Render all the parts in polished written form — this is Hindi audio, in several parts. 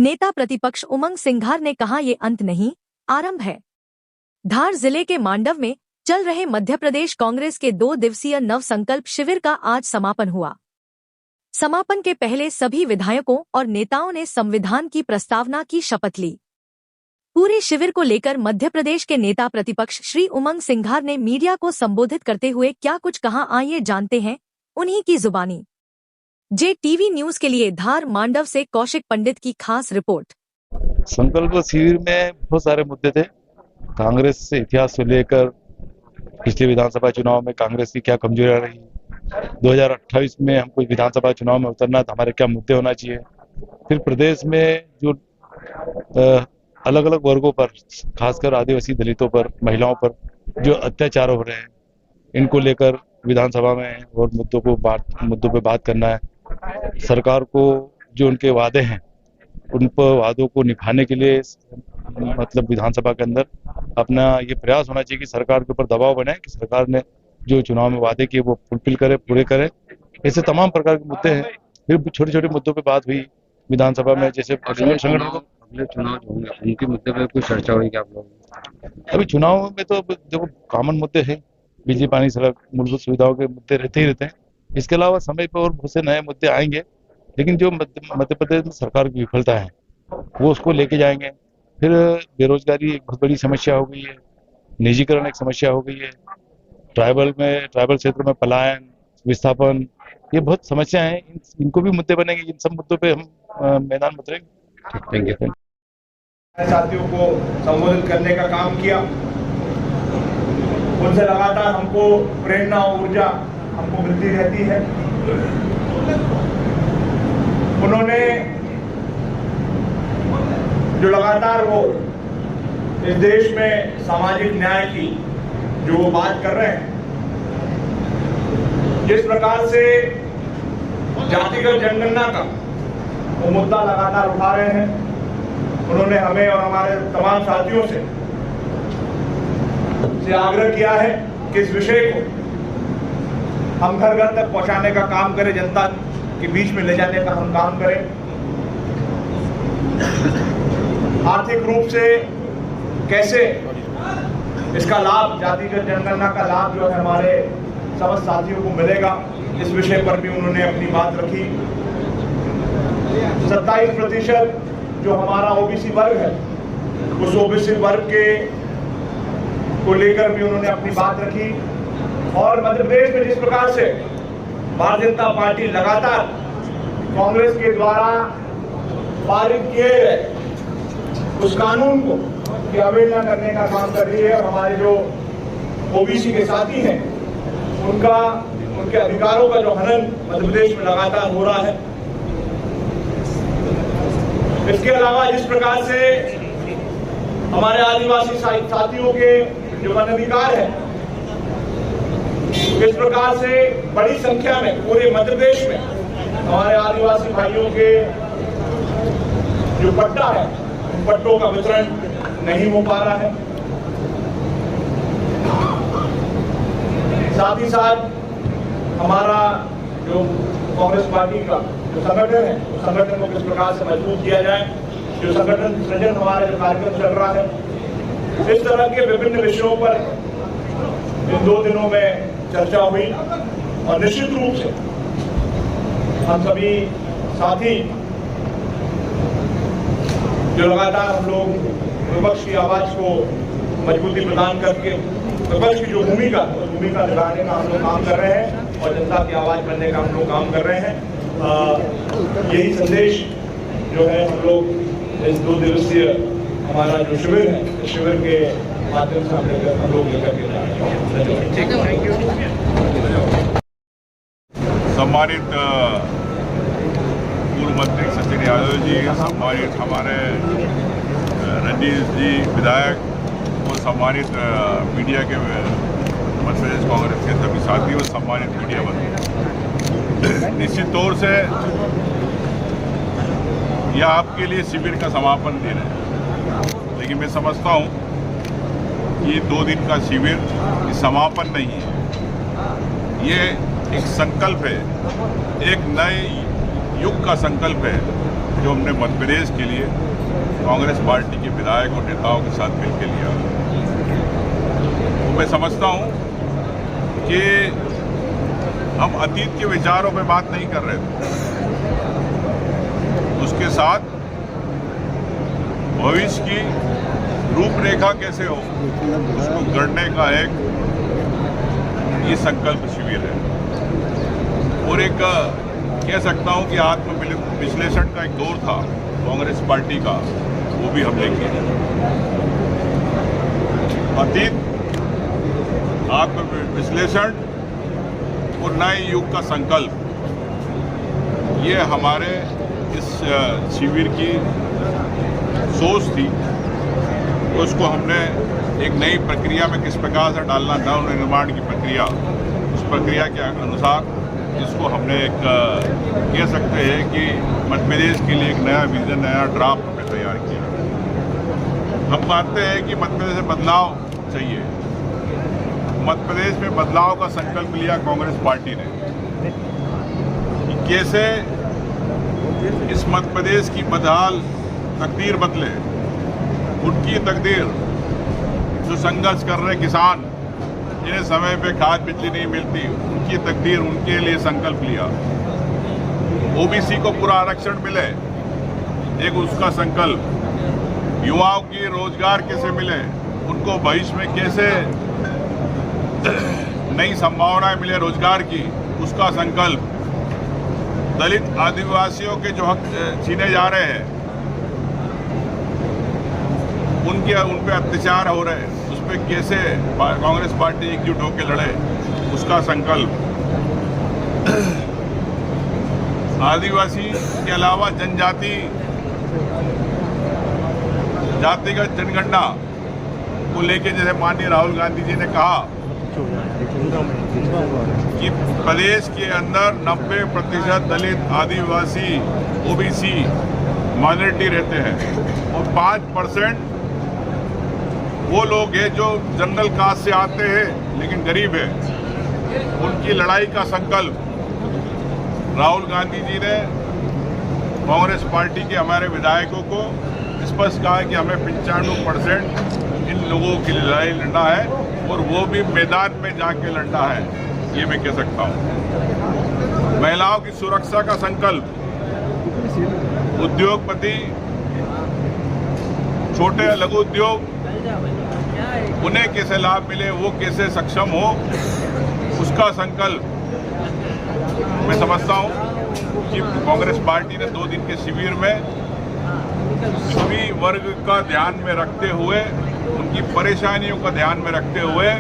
नेता प्रतिपक्ष उमंग सिंघार ने कहा, ये अंत नहीं, आरंभ है। धार जिले के मांडव में चल रहे मध्य प्रदेश कांग्रेस के 2 दिवसीय नवसंकल्प शिविर का आज समापन हुआ। समापन के पहले सभी विधायकों और नेताओं ने संविधान की प्रस्तावना की शपथ ली। पूरे शिविर को लेकर मध्य प्रदेश के नेता प्रतिपक्ष श्री उमंग सिंघार ने मीडिया को संबोधित करते हुए क्या कुछ कहा, आइए जानते हैं उन्हीं की जुबानी। JTV न्यूज के लिए धार मांडव से कौशिक पंडित की खास रिपोर्ट। संकल्प शिविर में बहुत सारे मुद्दे थे। कांग्रेस से इतिहास से लेकर पिछले विधानसभा चुनाव में कांग्रेस की क्या कमजोरियां रही, 2028 में हमको विधानसभा चुनाव में उतरना तो हमारे क्या मुद्दे होना चाहिए, फिर प्रदेश में जो अलग अलग वर्गों पर, खासकर आदिवासी दलितों पर, महिलाओं पर जो अत्याचार हो रहे हैं, इनको लेकर विधानसभा में और मुद्दों पे बात करना है। सरकार को जो उनके वादे हैं उन पर वादों को निभाने के लिए मतलब विधानसभा के अंदर अपना ये प्रयास होना चाहिए कि सरकार के ऊपर दबाव बनाए कि सरकार ने जो चुनाव में वादे किए वो फुलफिल करे, पूरे करे। ऐसे तमाम प्रकार के मुद्दे हैं। फिर छोटे छोटे मुद्दों पे बात हुई विधानसभा में, जैसे अगले चुनाव जो होंगे उनके मुद्दे पर कुछ चर्चा हुई क्या आप लोग? अभी चुनाव में तो देखो कॉमन मुद्दे हैं, बिजली, पानी, सड़क, मूलभूत सुविधाओं के मुद्दे रहते ही रहते हैं। इसके अलावा समय पर और बहुत से नए मुद्दे आएंगे, लेकिन जो मध्य प्रदेश में सरकार की विफलता है वो उसको लेके जाएंगे। फिर बेरोजगारी एक बहुत बड़ी समस्या हो गई है, निजीकरण एक समस्या हो गई है, ट्राइबल क्षेत्र में पलायन, विस्थापन, ये बहुत समस्या है। इनको भी मुद्दे बनेंगे। इन सब मुद्दों पे हम मैदान में उतरेंगे। Thank you. साथियों को संबोधित करने का काम किया। उनसे लगातार हमको प्रेरणा और ऊर्जा हमको मिलती रहती है। उन्होंने जो लगातार वो इस देश में सामाजिक न्याय की जो वो बात कर रहे हैं, जिस प्रकार से जातिगत जनगणना का वो मुद्दा लगातार उठा रहे हैं, उन्होंने हमें और हमारे तमाम साथियों से आग्रह किया है कि इस विषय को हम घर घर तक पहुंचाने का काम करें, जनता के बीच में ले जाने का हम काम करें। आर्थिक रूप से कैसे इसका लाभ, जातिगत जनगणना का लाभ जो है हमारे समस्त साथियों को मिलेगा, इस विषय पर भी उन्होंने अपनी बात रखी। 27% जो हमारा ओबीसी वर्ग है, उस ओबीसी वर्ग के को लेकर भी उन्होंने अपनी बात रखी। और मध्य प्रदेश में जिस प्रकार से भारतीय जनता पार्टी लगातार कांग्रेस के द्वारा पारित किए गए उस कानून को की अवहेलना करने का काम कर रही है, और हमारे जो ओबीसी के साथी हैं उनके अधिकारों का जो हनन मध्य प्रदेश में लगातार हो रहा है। इसके अलावा जिस प्रकार से हमारे आदिवासी साथियों के जो वन अधिकार है, इस प्रकार से बड़ी संख्या में पूरे मध्य प्रदेश में हमारे आदिवासी भाइयों के जो पट्टा है, उन पट्टों का वितरण नहीं हो पा रहा है। साथ ही साथ हमारा जो कांग्रेस पार्टी का जो संगठन है, उस संगठन को किस प्रकार से मजबूत किया जाए, जो संगठन सृजन हमारा जो कार्यक्रम चल रहा है, इस तरह के विभिन्न विषयों पर इन 2 दिनों में चर्चा हुई। और निश्चित रूप से हम सभी साथी जो लगातार हम लोग विपक्ष की आवाज को मजबूती प्रदान करके विपक्ष की जो भूमिका, उस भूमिका निभाने का हम लोग काम कर रहे हैं और जनता की आवाज बनने का हम लोग काम कर रहे हैं। यही संदेश जो है हम लोग इस 2 दिवसीय हमारा जो शिविर है, इस शिविर के माध्यम से हम लोग लेकर के जा रहे हैं। सम्मानित पूर्व मंत्री सचिन यादव जी, सम्मानित हमारे रंजीत जी विधायक और सम्मानित मीडिया के मध्य प्रदेश कांग्रेस के सभी साथी और सम्मानित मीडिया बंधु, निश्चित तौर से यह आपके लिए शिविर का समापन दिन है, लेकिन मैं समझता हूँ ये 2 दिन का शिविर समापन नहीं है, ये एक संकल्प है, एक नए युग का संकल्प है जो हमने मध्य प्रदेश के लिए कांग्रेस पार्टी के विधायक और नेताओं के साथ मिलकर लिया। तो मैं समझता हूं कि हम अतीत के विचारों पे बात नहीं कर रहे थे, उसके साथ भविष्य की रूपरेखा कैसे हो उसको गढ़ने का एक ये संकल्प शिविर है। और एक कह सकता हूं कि आत्म विश्लेषण का एक दौर था कांग्रेस पार्टी का, वो भी हम लेंगे। अतीत, आत्म विश्लेषण और नए युग का संकल्प, ये हमारे इस शिविर की सोच थी। उसको हमने एक नई प्रक्रिया में किस प्रकार से डालना, नव निर्माण की प्रक्रिया, उस प्रक्रिया के अनुसार इसको हमने एक कह सकते हैं कि मध्य प्रदेश के लिए एक नया विजन, नया ड्राफ्ट हमने तैयार किया। हम मानते हैं कि मध्य प्रदेश में बदलाव चाहिए। मध्य प्रदेश में बदलाव का संकल्प लिया कांग्रेस पार्टी ने कि कैसे इस मध्य प्रदेश की बदहाल तकदीर बदले, उनकी तकदीर, जो संघर्ष कर रहे किसान जिन्हें समय पे खाद बिजली नहीं मिलती, उनकी तकदीर, उनके लिए संकल्प लिया। ओबीसी को पूरा आरक्षण मिले, एक उसका संकल्प। युवाओं की रोजगार कैसे मिले, उनको भविष्य में कैसे नई संभावनाएं मिले रोजगार की, उसका संकल्प। दलित आदिवासियों के जो हक छीने जा रहे हैं, उन पे अत्याचार हो रहे हैं, उस पर कैसे कांग्रेस पार्टी एकजुट होकर लड़े, उसका संकल्प। आदिवासी के अलावा जनजाति, जातिगत जनगणना को लेकर जैसे माननीय राहुल गांधी जी ने कहा कि प्रदेश के अंदर 90% दलित, आदिवासी, ओबीसी माइनॉरिटी रहते हैं और 5% वो लोग हैं जो जनरल कास्ट से आते हैं लेकिन गरीब है। उनकी लड़ाई का संकल्प राहुल गांधी जी ने कांग्रेस पार्टी के हमारे विधायकों को स्पष्ट कहा है कि हमें 95% इन लोगों की लड़ाई लड़ना है और वो भी मैदान में जाके लड़ना है, ये मैं कह सकता हूँ। महिलाओं की सुरक्षा का संकल्प, उद्योगपति, छोटे लघु उद्योग, उन्हें कैसे लाभ मिले, वो कैसे सक्षम हो, उसका संकल्प। मैं समझता हूं कि कांग्रेस पार्टी ने 2 दिन के शिविर में सभी वर्ग का ध्यान में रखते हुए, उनकी परेशानियों का ध्यान में रखते हुए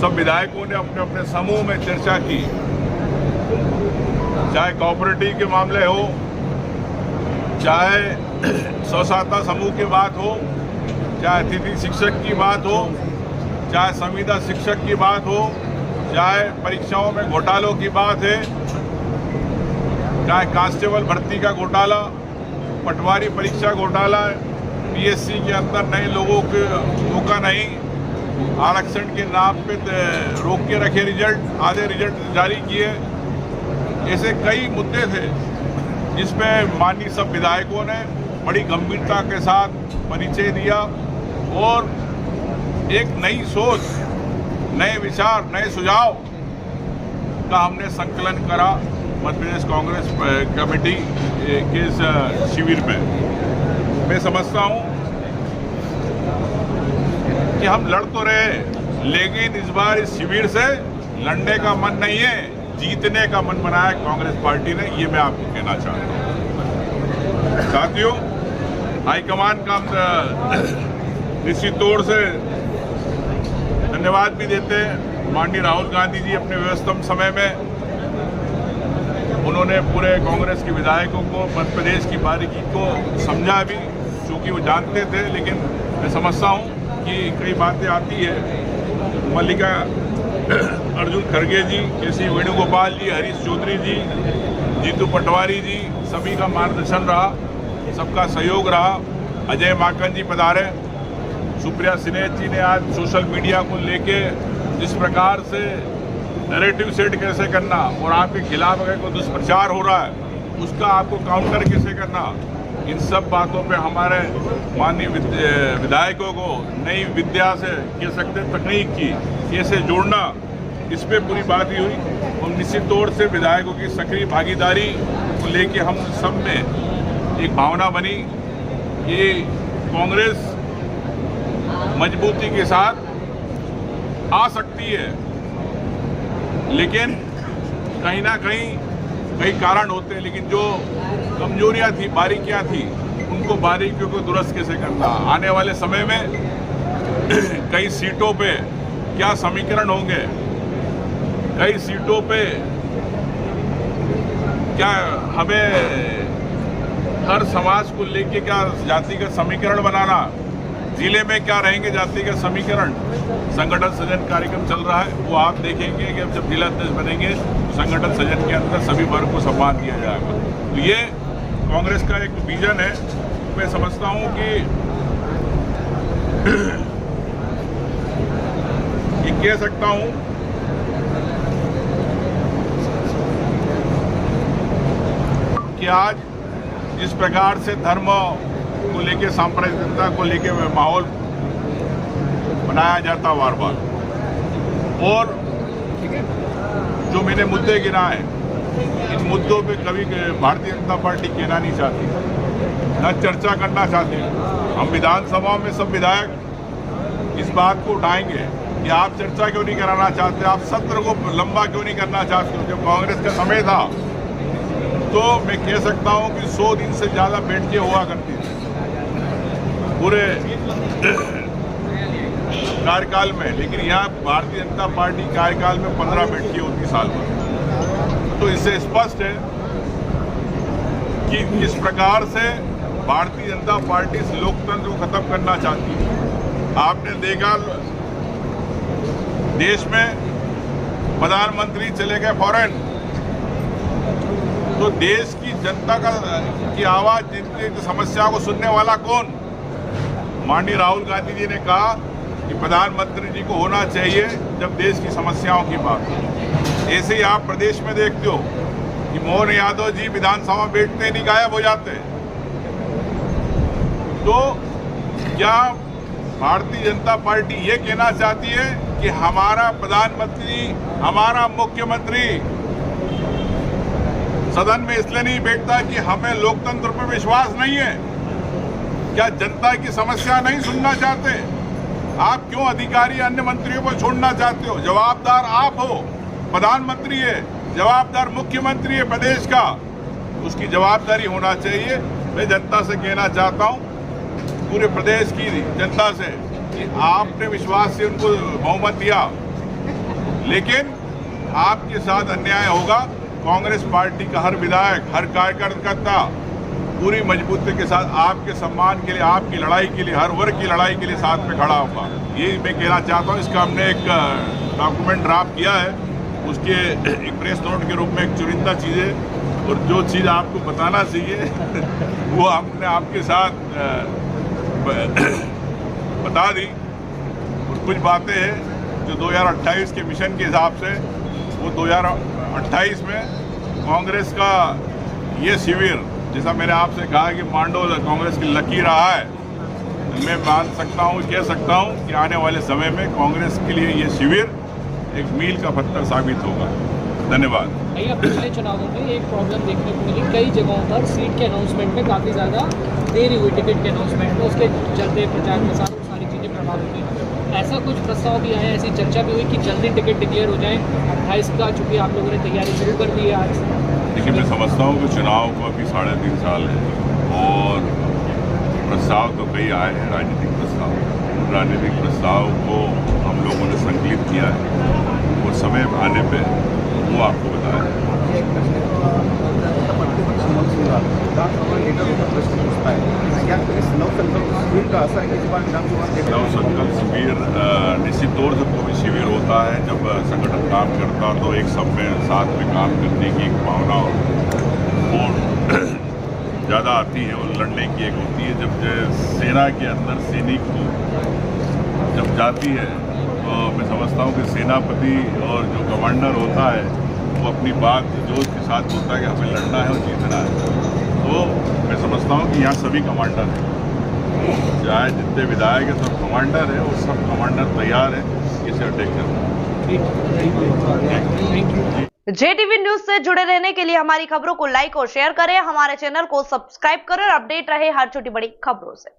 सब विधायकों ने अपने अपने समूह में चर्चा की। चाहे कोऑपरेटिव के मामले हो, चाहे स्वसहायता समूह की बात हो, चाहे अतिथि शिक्षक की बात हो, चाहे संविदा शिक्षक की बात हो, चाहे परीक्षाओं में घोटालों की बात है, चाहे कांस्टेबल भर्ती का घोटाला, पटवारी परीक्षा घोटाला, पीएससी के अंदर नए लोगों को मौका नहीं, आरक्षण के नाम पे रोक के रखे रिजल्ट, आधे रिजल्ट जारी किए। ऐसे कई मुद्दे थे जिसपे माननीय सब विधायकों ने बड़ी गंभीरता के साथ परिचय दिया और एक नई सोच, नए विचार, नए सुझाव का हमने संकलन करा मध्य प्रदेश कांग्रेस कमेटी के इस शिविर में। मैं समझता हूं कि हम लड़ तो रहे, लेकिन इस बार इस शिविर से लड़ने का मन नहीं है, जीतने का मन बनाया कांग्रेस पार्टी ने, ये मैं आपको कहना चाहता हूं। साथियों, हाईकमान का निश्चित तौर से धन्यवाद भी देते हैं। माननीय राहुल गांधी जी अपने व्यस्तम समय में उन्होंने पूरे कांग्रेस के विधायकों को मध्य प्रदेश की बारीकी को समझा भी, चूँकि वो जानते थे, लेकिन मैं समझता हूँ कि कई बातें आती है। मल्लिका अर्जुन खड़गे जी, केसी वेणुगोपाल जी, हरीश चौधरी जी, जीतू पटवारी जी, सभी का मार्गदर्शन रहा, सबका सहयोग रहा। अजय माकन जी पधारे, सुप्रिया सिन्हा जी ने आज सोशल मीडिया को लेके जिस प्रकार से नैरेटिव सेट कैसे करना और आपके खिलाफ अगर कोई दुष्प्रचार हो रहा है उसका आपको काउंटर कैसे करना, इन सब बातों पे हमारे माननीय विधायकों को नई विद्या से कह सकते तकनीक की कैसे जोड़ना, इस पे पूरी बात ही हुई। और निश्चित तौर से विधायकों की सक्रिय भागीदारी को लेके हम सब में एक भावना बनी। ये कांग्रेस मजबूती के साथ आ सकती है, लेकिन कहीं ना कहीं कई कारण होते हैं, लेकिन जो कमजोरियां थी, बारीकियां थी, उनको बारीकियों को दुरुस्त कैसे करना। आने वाले समय में कई सीटों पे क्या समीकरण होंगे, कई सीटों पे क्या हमें हर समाज को लेके क्या जातिगत समीकरण बनाना, जिले में क्या रहेंगे जातिगत समीकरण। संगठन सृजन कार्यक्रम चल रहा है, वो आप देखेंगे कि अब जब जिला अध्यक्ष बनेंगे तो संगठन सृजन के अंदर सभी वर्ग को सम्मान दिया जाएगा। तो ये कांग्रेस का एक विजन है। मैं समझता हूँ कि ये कह सकता हूँ कि आज जिस प्रकार से धर्म को लेके, सांप्रदायिकता को लेके माहौल बनाया जाता बार बार, और जो मैंने मुद्दे गिनाए, इन मुद्दों पे कभी भारतीय जनता पार्टी कहना नहीं चाहती, न चर्चा करना चाहती। हम विधानसभा में सब विधायक इस बात को उठाएंगे कि आप चर्चा क्यों नहीं कराना चाहते, आप सत्र को लंबा क्यों नहीं करना चाहते। जब कांग्रेस का समय था तो मैं कह सकता हूं कि 100 दिन से ज़्यादा बैठकें हुआ करती थी पूरे कार्यकाल में, लेकिन यहाँ भारतीय जनता पार्टी कार्यकाल में 15 बैठकें होती साल भर। तो इससे स्पष्ट है कि किस प्रकार से भारतीय जनता पार्टी इस लोकतंत्र को खत्म करना चाहती है। आपने देखा देश में प्रधानमंत्री चले गए फॉरेन, तो देश की जनता की आवाज, जिनकी समस्या को सुनने वाला कौन। माननीय राहुल गांधी जी ने कहा कि प्रधानमंत्री जी को होना चाहिए जब देश की समस्याओं की बात हो। ऐसे ही आप प्रदेश में देखते हो कि मोहन यादव जी विधानसभा में बैठते नहीं, गायब हो जाते। तो क्या भारतीय जनता पार्टी ये कहना चाहती है कि हमारा प्रधानमंत्री, हमारा मुख्यमंत्री सदन में इसलिए नहीं बैठता कि हमें लोकतंत्र पर विश्वास नहीं है? क्या जनता की समस्या नहीं सुनना चाहते? आप क्यों अधिकारी अन्य मंत्रियों को छोड़ना चाहते हो? जवाबदार आप हो, प्रधानमंत्री है, जवाबदार मुख्यमंत्री है प्रदेश का, उसकी जवाबदारी होना चाहिए। मैं जनता से कहना चाहता हूं, पूरे प्रदेश की जनता से, कि आपने विश्वास से उनको बहुमत दिया, लेकिन आपके साथ अन्याय होगा। कांग्रेस पार्टी का हर विधायक, हर कार्यकर्ता पूरी मजबूती के साथ आपके सम्मान के लिए, आपकी लड़ाई के लिए, हर वर्ग की लड़ाई के लिए साथ में खड़ा होगा। ये मैं कहना चाहता हूँ। इसका हमने एक डॉक्यूमेंट ड्राफ्ट किया है, उसके एक प्रेस नोट के रूप में एक चुनिंदा चीज़ें, और जो चीज़ आपको बताना चाहिए वो हमने आपके साथ बता दी। और कुछ बातें हैं जो 2028 के मिशन के हिसाब से, वो 2028 में कांग्रेस का ये शिविर, जैसा मैंने आपसे कहा कि मांडो कांग्रेस की लकीर रहा है, मैं मान सकता हूँ, कह सकता हूँ कि आने वाले समय में कांग्रेस के लिए ये शिविर एक मील का पत्थर साबित होगा। धन्यवाद। भैया, पिछले चुनावों में एक प्रॉब्लम देखने को मिली, कई जगहों पर सीट के अनाउंसमेंट में काफ़ी ज़्यादा देरी हुई, टिकट के अनाउंसमेंट में, उसके चलते प्रचार प्रसार सारी चीज़ें प्रभावित हुई। ऐसा कुछ प्रस्ताव भी आया, ऐसी चर्चा भी हुई कि जल्दी टिकट डिक्लेयर हो जाए 28 का, चूँकि आप लोगों ने तैयारी शुरू कर दी है आज। देखिए, मैं समझता हूँ कि चुनाव को अभी 3.5 साल है, और प्रस्ताव तो कई आए हैं, राजनीतिक प्रस्ताव। राजनीतिक प्रस्ताव को हम लोगों ने संकलित किया है, वो समय आने पे वो आपको बताया। नवसंकल्प शिविर निश्चित तौर से कोई शिविर होता है जब संगठन काम करता, तो एक सब में साथ में काम करने की एक भावना और ज़्यादा आती है, और लड़ने की एक होती है। जब सेना के अंदर सैनिक जब जाती है, तो मैं समझता हूँ कि सेनापति और जो कमांडर होता है, वो अपनी बात जोश के साथ बोलता है कि हमें लड़ना है और जीतना है। तो मैं समझता हूँ कि यहाँ सभी कमांडर हैं, चाहे जितने विधायक हैं सब कमांडर हैं, और सब कमांडर तैयार हैं इसे अटैक करने। JTV न्यूज से जुड़े रहने के लिए हमारी खबरों को लाइक और शेयर करें, हमारे चैनल को सब्सक्राइब करें और अपडेट रहे हर छोटी बड़ी खबरों से।